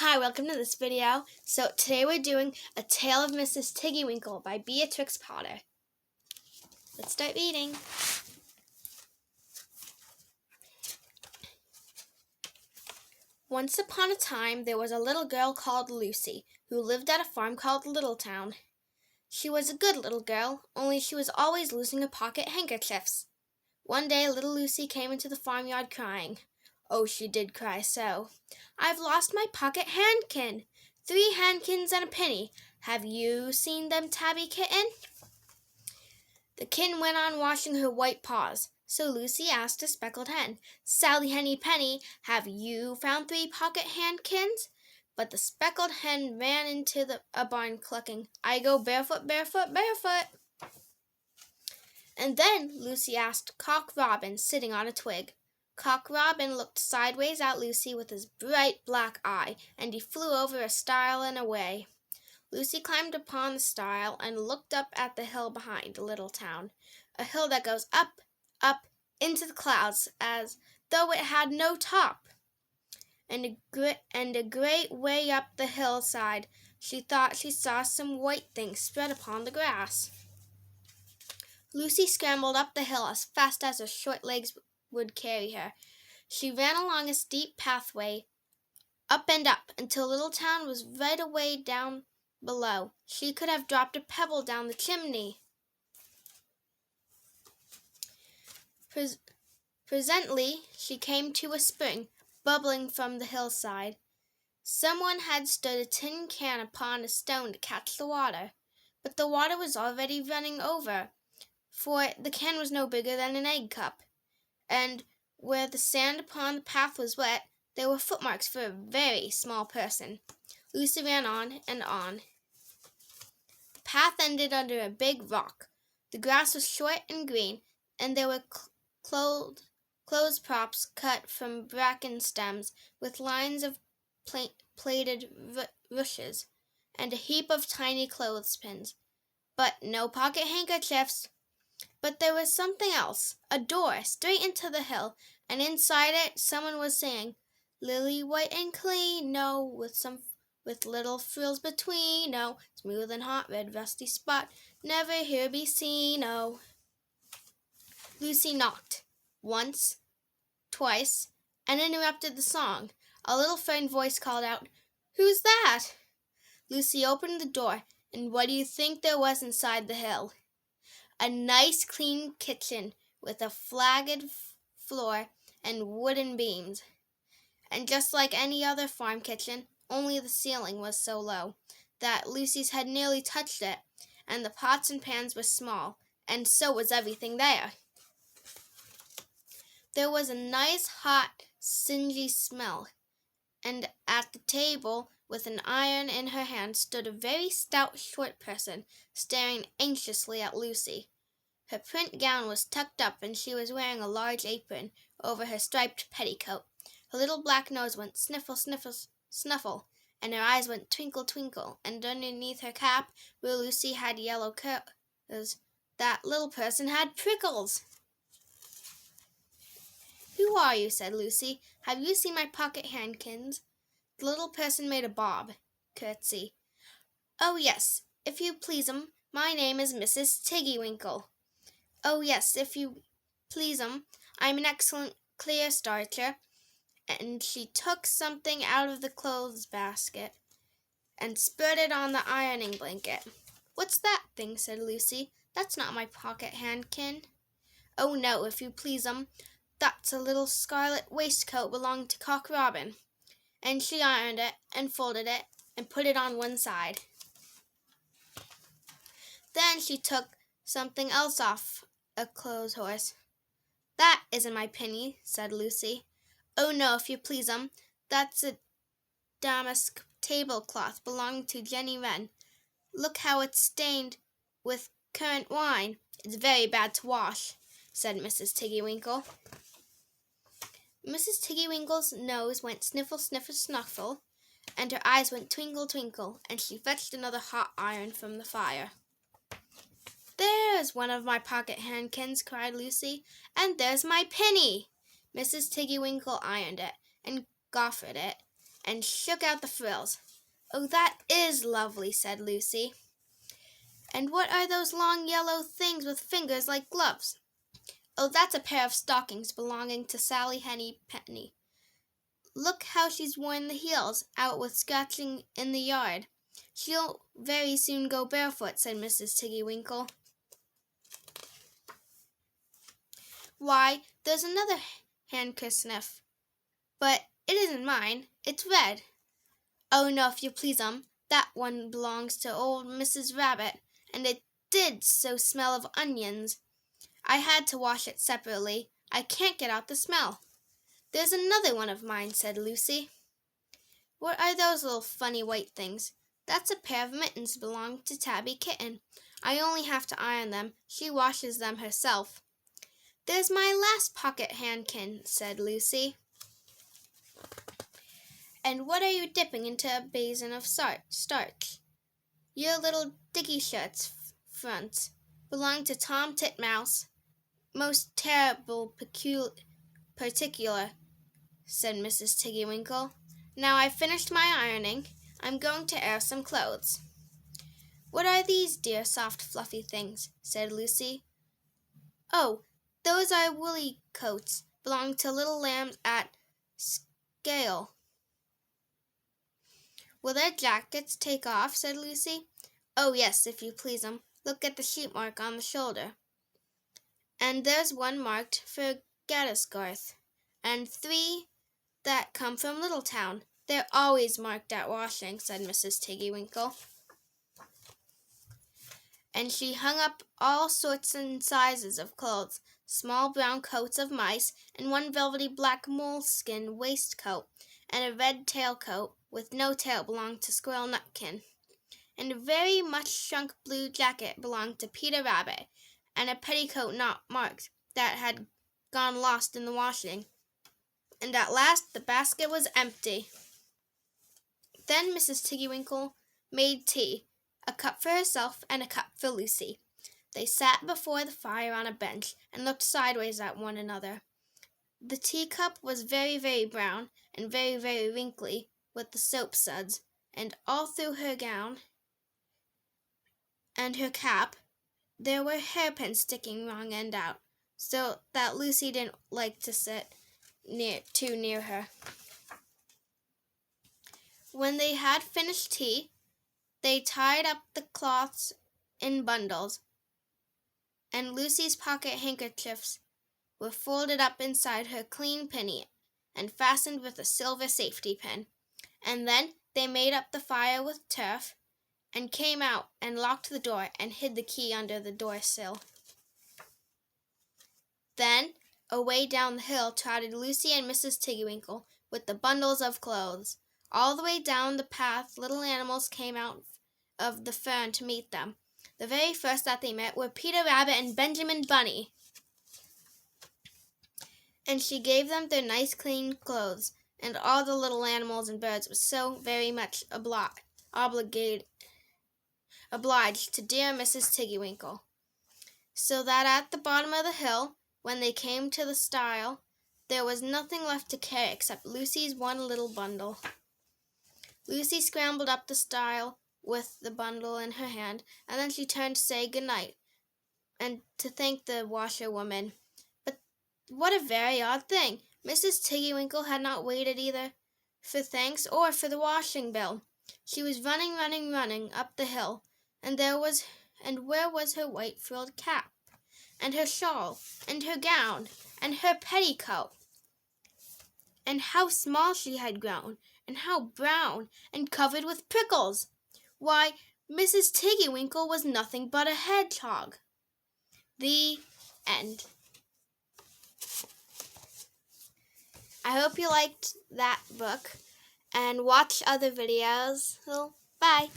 Hi, welcome to this video. So today we're doing A Tale of Mrs. Tiggy-winkle by Beatrix Potter. Let's start reading. Once upon a time, there was a little girl called Lucy, who lived at a farm called Littletown. She was a good little girl, only she was always losing her pocket handkerchiefs. One day, little Lucy came into the farmyard crying. Oh, she did cry so. I've lost my pocket handkin. 3 handkins and a penny. Have you seen them, Tabby Kitten? The kitten went on washing her white paws. So Lucy asked a speckled hen, Sally Henny Penny, have you found 3 pocket handkins? But the speckled hen ran into a barn clucking, I go barefoot, barefoot, barefoot. And then Lucy asked Cock Robin, sitting on a twig. Cock Robin looked sideways at Lucy with his bright black eye, and he flew over a stile and away. Lucy climbed upon the stile and looked up at the hill behind Littletown, a hill that goes up, up, into the clouds, as though it had no top. And a great way up the hillside, she thought she saw some white things spread upon the grass. Lucy scrambled up the hill as fast as her short legs would carry her. She ran along a steep pathway, up and up, until Littletown was right away down below. She could have dropped a pebble down the chimney. Presently, she came to a spring, bubbling from the hillside. Someone had stood a tin can upon a stone to catch the water, but the water was already running over, for the can was no bigger than an egg cup, and where the sand upon the path was wet, there were footmarks for a very small person. Lucy ran on and on. The path ended under a big rock. The grass was short and green, and there were clothes props cut from bracken stems with lines of plaited rushes, and a heap of tiny clothespins, but no pocket handkerchiefs. But there was something else, a door straight into the hill, and inside it someone was saying, Lily white and clean, no, with little frills between, no, smooth and hot, red rusty spot, never here be seen, oh. Lucy knocked, once, twice, and interrupted the song. A little fern voice called out, Who's that? Lucy opened the door, and what do you think there was inside the hill? A nice clean kitchen with a flagged floor and wooden beams. And just like any other farm kitchen, only the ceiling was so low that Lucy's head nearly touched it, and the pots and pans were small, and so was everything there. There was a nice, hot, singy smell, and at the table, with an iron in her hand, stood a very stout, short person, staring anxiously at Lucy. Her print gown was tucked up, and she was wearing a large apron over her striped petticoat. Her little black nose went sniffle, sniffle, snuffle, and her eyes went twinkle, twinkle, and underneath her cap, where Lucy had yellow curls, that little person had prickles. Who are you? Said Lucy. Have you seen my pocket handkins? The little person made a bob curtsy. Oh, yes, if you please'm, my name is Mrs. Tiggy-winkle. Oh, yes, if you please'm, I'm an excellent clear starcher. And she took something out of the clothes basket and spread it on the ironing blanket. What's that thing? Said Lucy. That's not my pocket handkin. Oh, no, if you please'm, that's a little scarlet waistcoat belonging to Cock Robin. And she ironed it and folded it and put it on one side. Then she took something else off a clothes horse. That isn't my penny, said Lucy. Oh, no, if you please'm, that's a damask tablecloth belonging to Jenny Wren. Look how it's stained with currant wine. It's very bad to wash, said Mrs. Tiggy-winkle. Mrs. Tiggy-winkle's nose went sniffle, sniffle, snuffle, and her eyes went twinkle, twinkle, and she fetched another hot iron from the fire. There's one of my pocket handkins, cried Lucy, and there's my penny. Mrs. Tiggy-winkle ironed it, and goffered it, and shook out the frills. "Oh, that is lovely," said Lucy. "And what are those long yellow things with fingers like gloves?" "Oh, that's a pair of stockings belonging to Sally Henny Penny. Look how she's worn the heels out with scratching in the yard. She'll very soon go barefoot," said Mrs. Tiggy-winkle. "Why, there's another handkerchief, but it isn't mine. It's red." "Oh, no, if you please, that one belongs to old Mrs. Rabbit, and it did so smell of onions. I had to wash it separately. I can't get out the smell." "There's another one of mine," said Lucy. "What are those little funny white things?" "That's a pair of mittens belonging to Tabby Kitten. I only have to iron them. She washes them herself." "There's my last pocket handkin," said Lucy. "And what are you dipping into a basin of starch?" "Your little dicky shirts fronts belong to Tom Titmouse. Most terrible particular," said Mrs. Tiggy-winkle. "Now I've finished my ironing, I'm going to air some clothes." "What are these dear soft fluffy things?" said Lucy. "Oh, those are woolly coats, belong to little lambs at Scale." "Will their jackets take off?" said Lucy. "Oh, yes, if you please, Look at the sheep mark on the shoulder. And there's one marked for Gaddisgarth, and 3 that come from Littletown. They're always marked at washing," said Mrs. Tiggy-winkle. And she hung up all sorts and sizes of clothes, small brown coats of mice, and one velvety black moleskin waistcoat, and a red tailcoat with no tail belonged to Squirrel Nutkin, and a very much shrunk blue jacket belonged to Peter Rabbit, and a petticoat not marked that had gone lost in the washing. And at last the basket was empty. Then Mrs. Tiggy-winkle made tea, a cup for herself and a cup for Lucy. They sat before the fire on a bench and looked sideways at one another. The teacup was very, very brown and very, very wrinkly with the soap suds, and all through her gown and her cap there were hairpins sticking wrong end out, so that Lucy didn't like to sit too near her. When they had finished tea, they tied up the cloths in bundles, and Lucy's pocket handkerchiefs were folded up inside her clean pinny and fastened with a silver safety pin. And then they made up the fire with turf, and came out and locked the door and hid the key under the door-sill. Then away down the hill trotted Lucy and Mrs. Tiggy-winkle with the bundles of clothes. All the way down the path little animals came out of the fern to meet them. The very first that they met were Peter Rabbit and Benjamin Bunny, and she gave them their nice clean clothes, and all the little animals and birds were so very much obliged to dear Mrs. Tiggy-winkle, so that at the bottom of the hill, when they came to the stile, there was nothing left to carry except Lucy's one little bundle. Lucy scrambled up the stile with the bundle in her hand, and then she turned to say good night and to thank the washerwoman. But what a very odd thing! Mrs. Tiggy-winkle had not waited either for thanks or for the washing bill. She was running up the hill, and where was her white frilled cap, and her shawl, and her gown, and her petticoat? And how small she had grown, and how brown, and covered with prickles! Why, Mrs. Tiggy-winkle was nothing but a hedgehog. The end. I hope you liked that book, and watch other videos. So, bye.